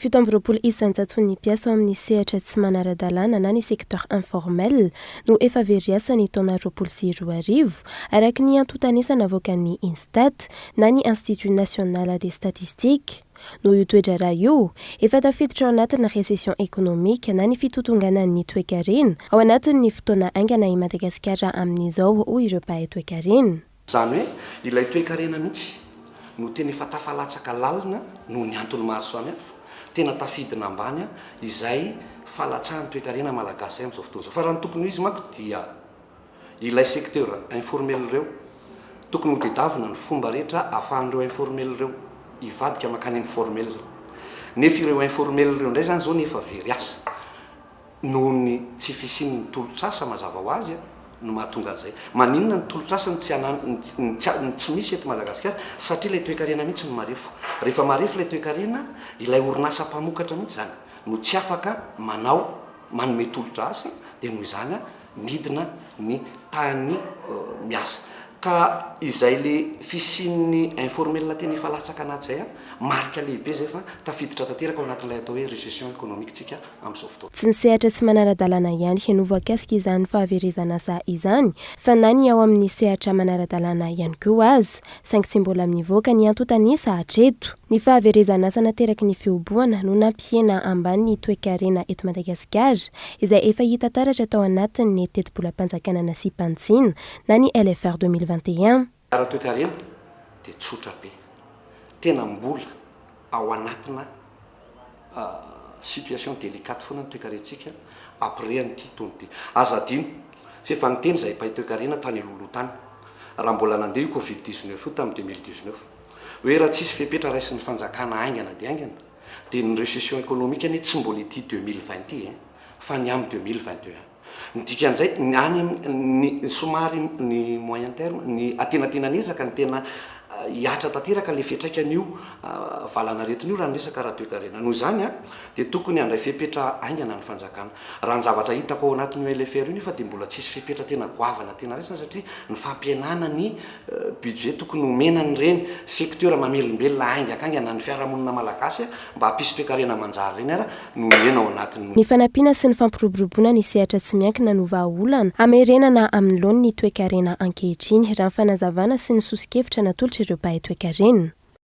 Fitoamby-roapolo isan-jaton'ny mpiasa ao amin'ny sehatra tsy manara-dalàna na ny secteur informel no efa veriasany taona 2024 araka ny antontanisana avoakan'ny Instat na ny Institut National des Statistiques. No io toedrara io efa tafiditra ao anatin'ny récession économique na ny fitotonganan'ny toe-karena ao anatin'ny fotoana aingana i Madagasikara amin'izao hoy ireo mpahay toe-karena. Zany hoe ilay toe-karena mihitsy no tena efa tafalatsaka lalina no ny antony maro samihafa tena tafidina ambany izay falatsahan'ny toe-karena malagasy amin'izao fotoana izao. Fa raha ny tokony izy manko dia ilay secteur informel ireo tokony ho tedavina ny fomba rehetra ahafahan'ireo informel ireo hivadika makany amin'ny formel. Nefa ireo informel ireo indray zany zao nefa very asa noho ny tsy fisian'ny tolotr'asa mazava ho azy no mahatonga an'izay. Maninona ny tolotr'asany tsy misy eto Madagasikara satria ilay toe-karena mihitsy no marefo. Rehefa marefo ilay toe-karena, ilay orinasa mpamokatra mihitsy zany no tsy afaka manome tolotr'asa dia noho izany midina ny tany miasa. Ka izay le fisian'ny informel tena efa latsaka anaty zay marika lehibe zay fa tafiditra tanteraka ao anatin'ilay atao hoe récession économique tsika amin'izao fotoana. Tsy ny sehatra tsy manara-dalàna ihany hianovakasika izany fahaverezana asa izany fa na ny ao amin'ny sehatra manara-dalàna ihany koa aza saingy tsy mbola mivoaka ny antontanisa hatreto. Ny fahaverezana asa nateraky ny fihoboana no nampiena ambany ny toe-karena eto Madagasikara izay efa hita taratra tao anatin'ny teti-bolam-panjakanana sy mpantsina na ny LFR 2021. Raha toe-karena dia tsotra be. Tena mbola ao anatina situation délicate foana ny toe-karentsika après an'ity tonty. Aza adino fefa niteny izay mpahay toe-karena tany lolo tany raha mbola nandeha io Covid-19 io tamin'ny 2019 hoe raha tsisy fepetra raisin'ny fanjakana aingana dia aingana dia ny récession économique any tsy mbola ity 2020 fa ny amin'ny 2021. Ny dikan'izay ny somary ny moyen terme ny atenatenanezaka ny tena hiatra tanteraka le fiantraikan'io valanaretin'io raha nisaka raha toe-karena. Noho izany dia tokony handray fepetra aingana ny fanjakana. Raha ny zavatra hitako ao anatin'io LFR io nefa dia mbola tsisy fepetra tena goavana tena raisina satria ny fampihenana ny budget tokony homenan'ireny secteur mamelombelona aingakaingana ny fiarahamonina malagasy mba hampisy toe-karena manjary ireny no mihena ao anatin'ny. Ny fanampiana sy ny fampiroboroboana ny sehatra tsy miankina no vahaolana hamerenana amin'ny laon'ny toe-karena ankehitriny raha ny fanazavana sy ny sosikevitra natolotra ireo mpahay toe-karena.